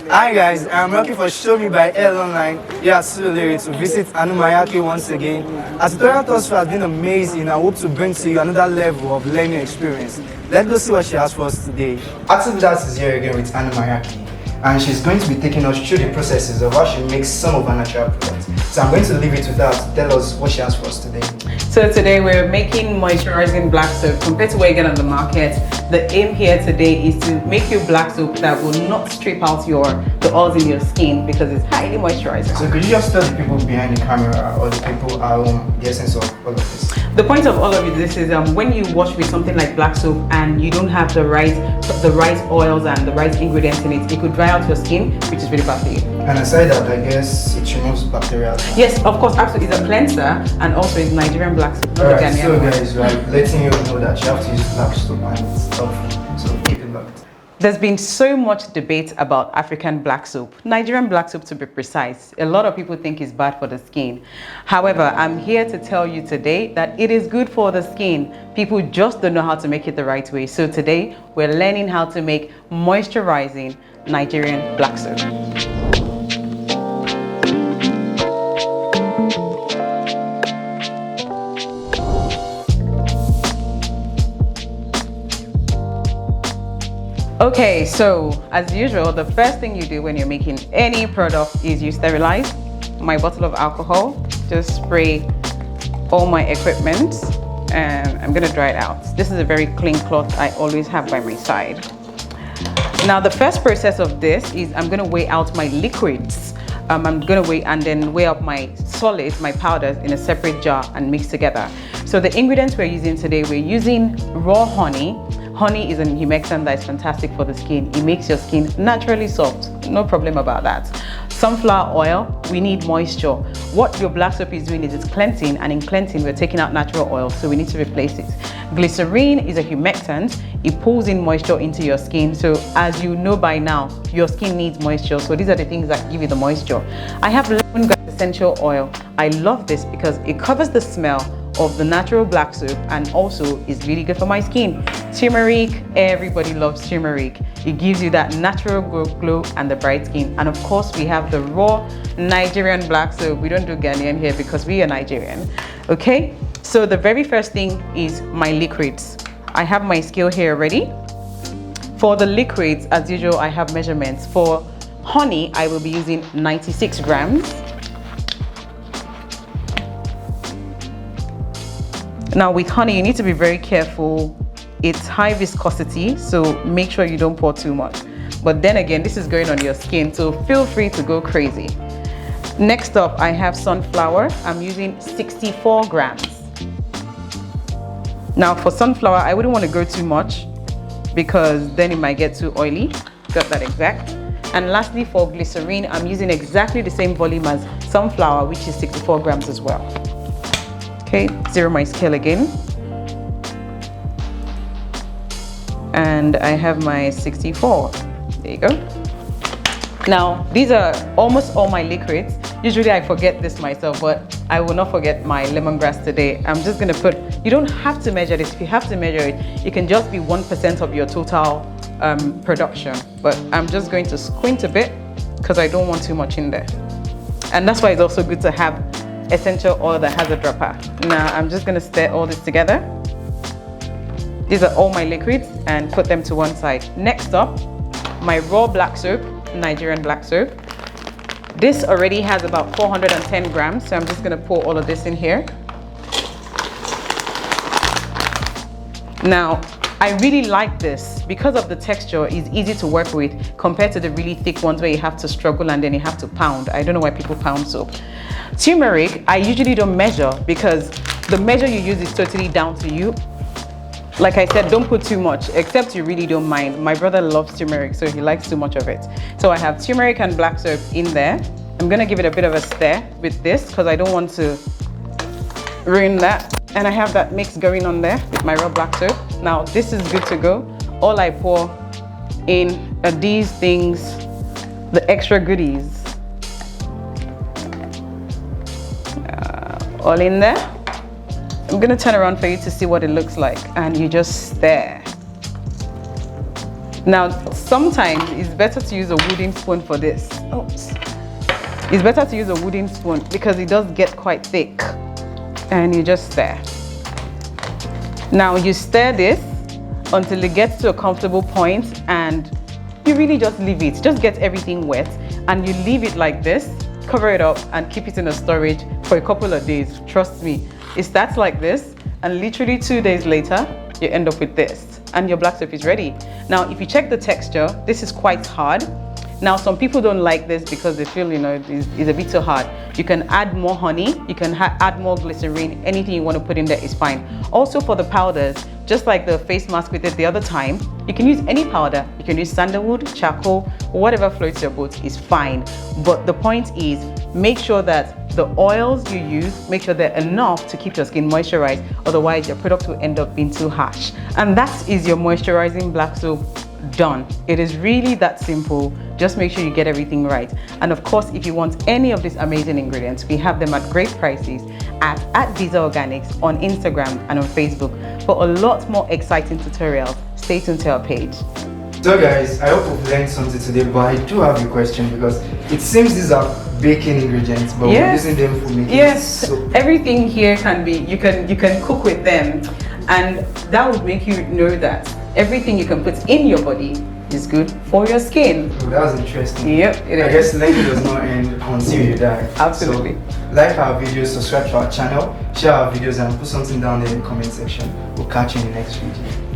Hi guys, I'm working for Show Me by L Online here at Alleviates to visit Anumayaki once again. As tutorial thus far has been amazing, I hope to bring to you another level of learning experience. Let's go see what she has for us today. Alleviates is here again with Anumayaki, and she's going to be taking us through the processes of how she makes some of her natural products. So I'm going to leave it with her to tell us what she has for us today. So today we're making moisturizing black soap compared to what you get on the market. The aim here today is to make you black soap that will not strip out the oils in your skin because it's highly moisturizing. So could you just tell the people behind the camera or the people at home the essence of all of this? The point of all of this is when you wash with something like black soap and you don't have the right oils and the right ingredients in it, it could dry out your skin, which is really bad for you. And aside that, I guess it removes bacteria. Yes, of course, absolutely. It's a cleanser and also it's Nigerian black soap. Alright, so guys, we're letting you know that you have to use black soap and it's helpful. So keep it locked. There's been so much debate about African black soap, Nigerian black soap to be precise. A lot of people think it's bad for the skin. However, I'm here to tell you today that it is good for the skin. People just don't know how to make it the right way. So today, we're learning how to make moisturizing Nigerian black soap. Okay, so as usual, the first thing you do when you're making any product is you sterilize. My bottle of alcohol, just spray all my equipment, and I'm gonna dry it out. This is a very clean cloth I always have by my side. Now the first process of this is I'm gonna weigh out my liquids. I'm gonna weigh and then weigh up my solids, my powders in a separate jar and mix together. So the ingredients we're using today, we're using raw honey. Honey is a humectant that is fantastic for the skin. It makes your skin naturally soft. No problem about that. Sunflower oil, we need moisture. What your black soap is doing is it's cleansing, and in cleansing, we're taking out natural oil, so we need to replace it. Glycerin is a humectant. It pulls in moisture into your skin. So as you know by now, your skin needs moisture. So these are the things that give you the moisture. I have lemongrass essential oil. I love this because it covers the smell of the natural black soap and also is really good for my skin. Turmeric, everybody loves turmeric. It gives you that natural glow and the bright skin. And of course, we have the raw Nigerian black soap. We don't do Ghanaian here because we are Nigerian. Okay, so the very first thing is my liquids. I have my scale here already. For the liquids, as usual, I have measurements. For honey, I will be using 96 grams. Now with honey, you need to be very careful. It's high viscosity, so make sure you don't pour too much. But then again, this is going on your skin, so feel free to go crazy. Next up, I have sunflower. I'm using 64 grams. Now for sunflower, I wouldn't want to go too much because then it might get too oily. Got that exact. And lastly, for glycerin, I'm using exactly the same volume as sunflower, which is 64 grams as well. Okay, zero my scale again. And I have my 64. There you go. Now, these are almost all my liquids. Usually I forget this myself, but I will not forget my lemongrass today. I'm just gonna put, you don't have to measure this. If you have to measure it, it can just be 1% of your total production. But I'm just going to squint a bit because I don't want too much in there. And that's why it's also good to have essential oil that has a dropper. Now I'm just gonna stir all this together. These are all my liquids and put them to one side. Next up, my raw black soap, Nigerian black soap. This already has about 410 grams, so I'm just gonna pour all of this in here. Now, I really like this because of the texture. It's easy to work with compared to the really thick ones where you have to struggle and then you have to pound. I don't know why people pound soap. Turmeric, I usually don't measure because the measure you use is totally down to you. Like I said, don't put too much, except you really don't mind. My brother loves turmeric, so he likes too much of it. So I have turmeric and black soap in there. I'm gonna give it a bit of a stir with this because I don't want to ruin that. And I have that mix going on there with my raw black soap. Now this is good to go. All I pour in are these things, the extra goodies. All in there. I'm gonna turn around for you to see what it looks like, and you just stir. Now, sometimes it's better to use a wooden spoon for this. Oops. It's better to use a wooden spoon because it does get quite thick. And you just stir. Now you stir this until it gets to a comfortable point, and you really just leave it. Just get everything wet and you leave it like this, cover it up and keep it in a storage for a couple of days. Trust me, it starts like this and literally 2 days later, you end up with this and your black soap is ready. Now, if you check the texture, this is quite hard. Now, some people don't like this because they feel, you know, it's a bit too hard. You can add more honey, you can add more glycerin, anything you want to put in there is fine. Also for the powders, just like the face mask we did the other time, you can use any powder. You can use sandalwood, charcoal, whatever floats your boat is fine. But the point is, make sure that the oils you use, make sure they're enough to keep your skin moisturized. Otherwise, your product will end up being too harsh. And that is your moisturizing black soap done. It is really that simple. Just make sure you get everything right. And of course, if you want any of these amazing ingredients, we have them at great prices at Deeza Organics on Instagram and on Facebook. For a lot more exciting tutorials, stay tuned to our page. So guys, I hope we've learned something today, but I do have a question because it seems these are baking ingredients, but we're using them for making soap. Everything here can be, you can cook with them, and that would make you know that everything you can put in your body is good for your skin. Oh, that's interesting. Yep, it is. I guess learning does not end until you die. Absolutely. So, like our videos, subscribe to our channel, share our videos, and put something down there in the comment section. We'll catch you in the next video.